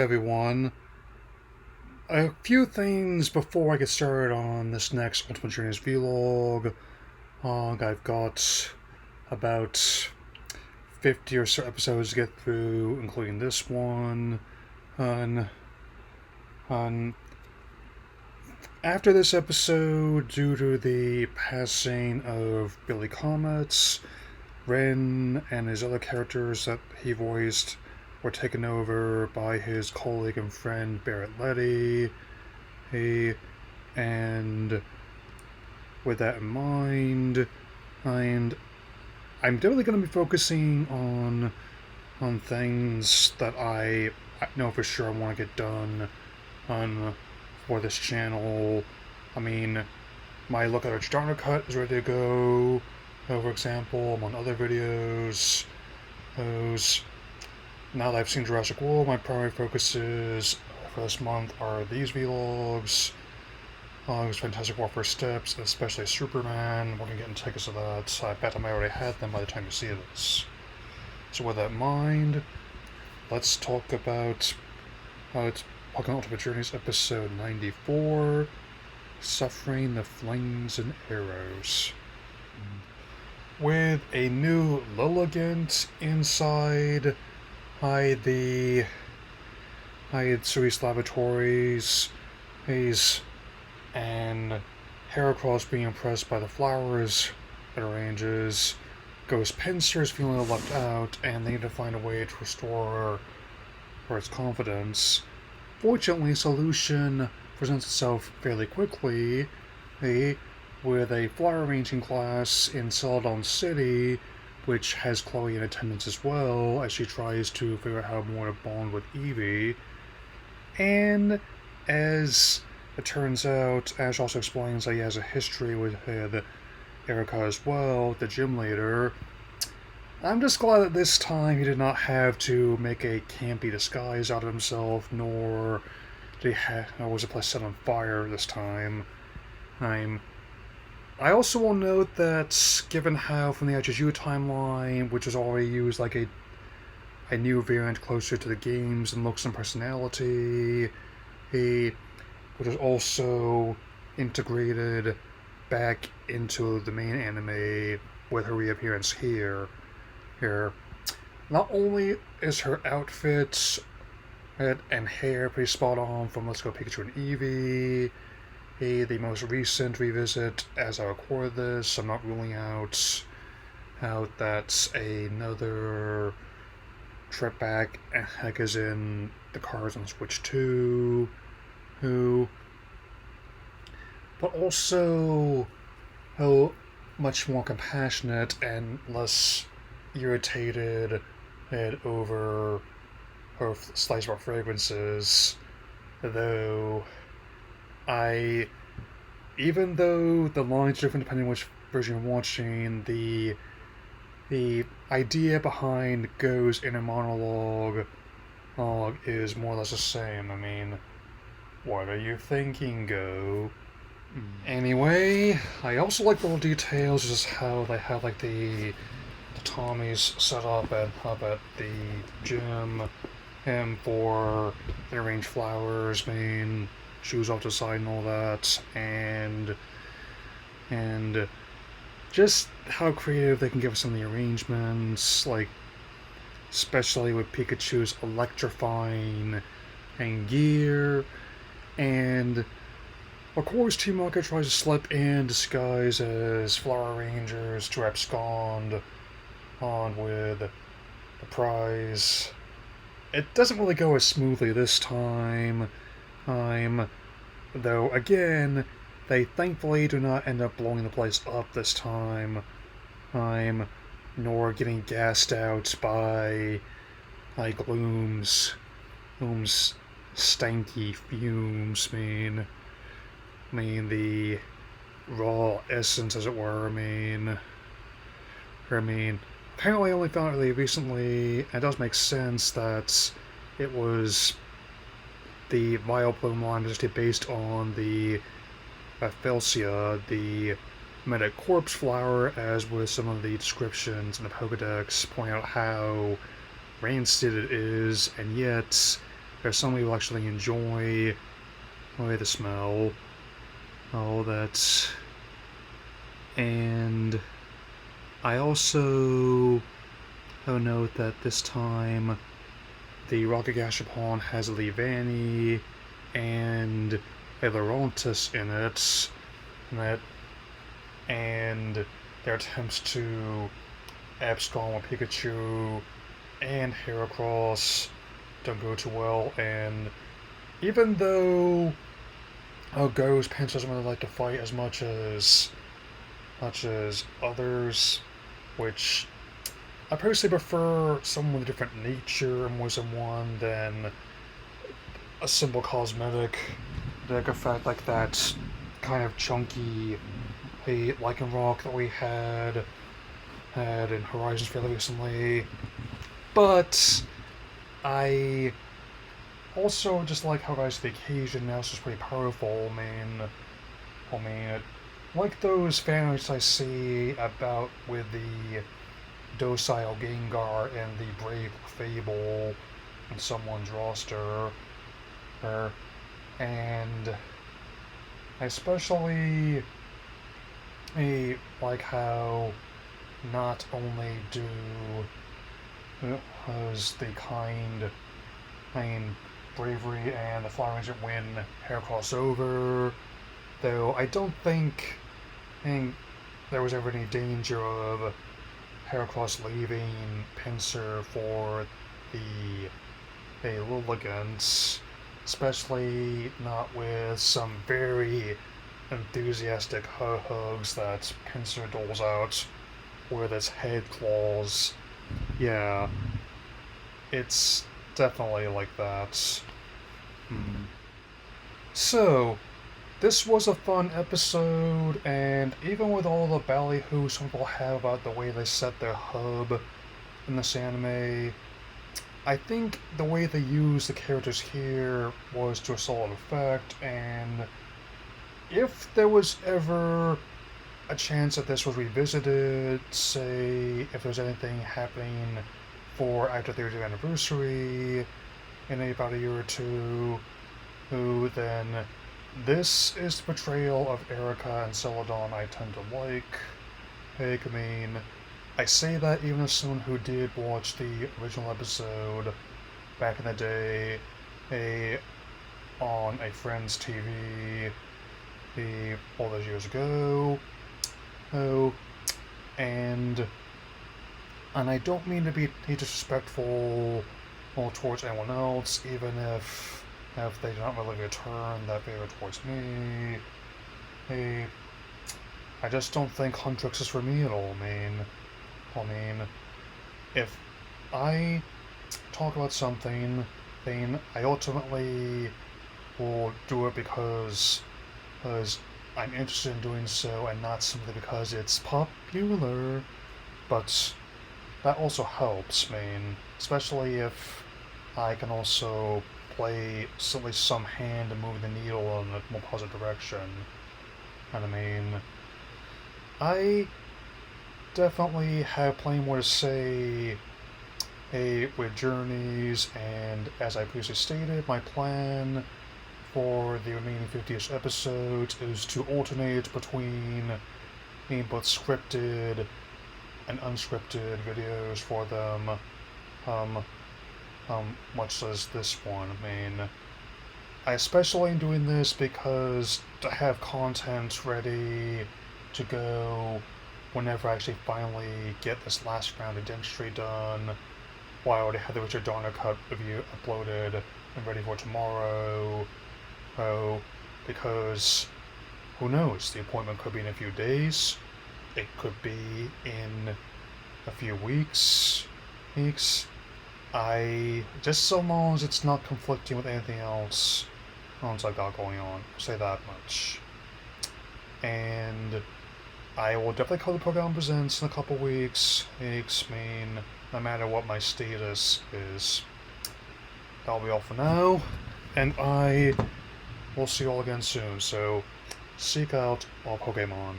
Everyone. A few things before I get started on this next Ultimate Journeys vlog. I've got about 50 or so episodes to get through, including this one. And, and after this episode, due to the passing of Billy Comet, Ren and his other characters that he voiced were taken over by his colleague and friend Barrett Letty. And with that in mind, and I'm definitely going to be focusing on things that I know for sure I want to get done for this channel. I mean, my look at a starter cut is ready to go. For example, among other videos. Now that I've seen Jurassic World, my primary focuses for this month are these vlogs. Fantastic War First Steps, especially Superman. We're going to get into tickets of that. I bet I might already had them by the time you see this. So with that in mind, let's talk about it's Pokémon Ultimate Journeys episode 94, Suffering the Flings and Arrows. With a new Lilligant inside Hyde Suisse Laboratories, and Heracross being impressed by the flowers it arranges, Ghost Pinsir is feeling left out, and they need to find a way to restore its confidence. Fortunately, a solution presents itself fairly quickly, with a flower arranging class in Celadon City, which has Chloe in attendance as well, as she tries to figure out how more to bond with Eevee. And as it turns out, Ash also explains that he has a history with Erica as well, the gym leader. I'm just glad that this time he did not have to make a campy disguise out of himself, nor was the place set on fire this time. I also will note that, given how from the HSU timeline, which was already used like a new variant closer to the games in looks and personality, which was also integrated back into the main anime with her reappearance here. Not only is her outfit and hair pretty spot on from Let's Go Pikachu and Eevee, the most recent revisit as I record this, I'm not ruling out how that's another trip back, heck as in the cars on Switch 2, but also how much more compassionate and less irritated over her slice of fragrances, though even though the line's different depending on which version you're watching, the idea behind Go's inner monologue is more or less the same. I mean, what are you thinking, Go? Anyway, I also like the little details, just how they have like the Tommies set up at the gym, him for the arranged flowers, shoes off to the side and all that, and just how creative they can give us some of the arrangements, like especially with Pikachu's electrifying and gear, and of course Team Rocket tries to slip in disguise as Flower Rangers to abscond on with the prize. It doesn't really go as smoothly this time, though again, they thankfully do not end up blowing the place up this time, nor getting gassed out by Gloom's stanky fumes. The raw essence, as it were. Apparently I only found out really recently, and it does make sense that it was the Vileplume line was actually based on the Felsia, the Medic Corpse flower, as with some of the descriptions in the Pokedex, point out how rancid it is, and yet there's some people actually enjoy the smell. All that. And I also note that this time the Rocket Gashapon has a Leavanny and a Lurantis in it, and their attempts to Abscond with Pikachu and Heracross don't go too well, and even though Ghost Pence doesn't really like to fight as much as others, which I personally prefer someone with a different nature and more than one than a simple cosmetic effect like that kind of chunky Lycanroc that we had in Horizons fairly recently. But I also just like how Rise to the Occasion now is just pretty powerful. I mean, like those fanarts I see about with the docile Gengar and the brave Fable in someone's roster, and I especially like how not only does the bravery and the Flower Agent win Heracross over, though I don't think there was ever any danger of Heracross leaving Pinsir for the Lilligant, especially not with some very enthusiastic hugs that Pinsir doles out with its head claws. Yeah, it's definitely like that. So, this was a fun episode, and even with all the ballyhoo some people have about the way they set their hub in this anime, I think the way they used the characters here was to a solid effect, and if there was ever a chance that this was revisited, say if there's anything happening for after 30th anniversary in about a year or two, then this is the portrayal of Erica and Celadon I tend to like. I mean, I say that even as someone who did watch the original episode back in the day, on a friend's TV, all those years ago. And I don't mean to be disrespectful towards anyone else, even if they do not really return that favor towards me. I just don't think Huntrix is for me at all. I mean, if I talk about something, then I ultimately will do it because I'm interested in doing so, and not simply because it's popular. But that also helps, especially if I can also play at least some hand to move the needle in a more positive direction. And I definitely have plenty more to say with Journeys, and as I previously stated, my plan for the remaining 50-ish episodes is to alternate between both scripted and unscripted videos for them, much as this one. I especially am doing this because to have content ready to go whenever I actually finally get this last round of dentistry done. Well, I already had the Richard Donner cut review uploaded and ready for tomorrow. Because who knows? The appointment could be in a few days. It could be in a few weeks. I just so long as it's not conflicting with anything else I've got going on. I'll say that much. And I will definitely cover Pokemon Presents in a couple weeks. No matter what my status is. That'll be all for now. And I will see you all again soon. So, seek out all Pokemon.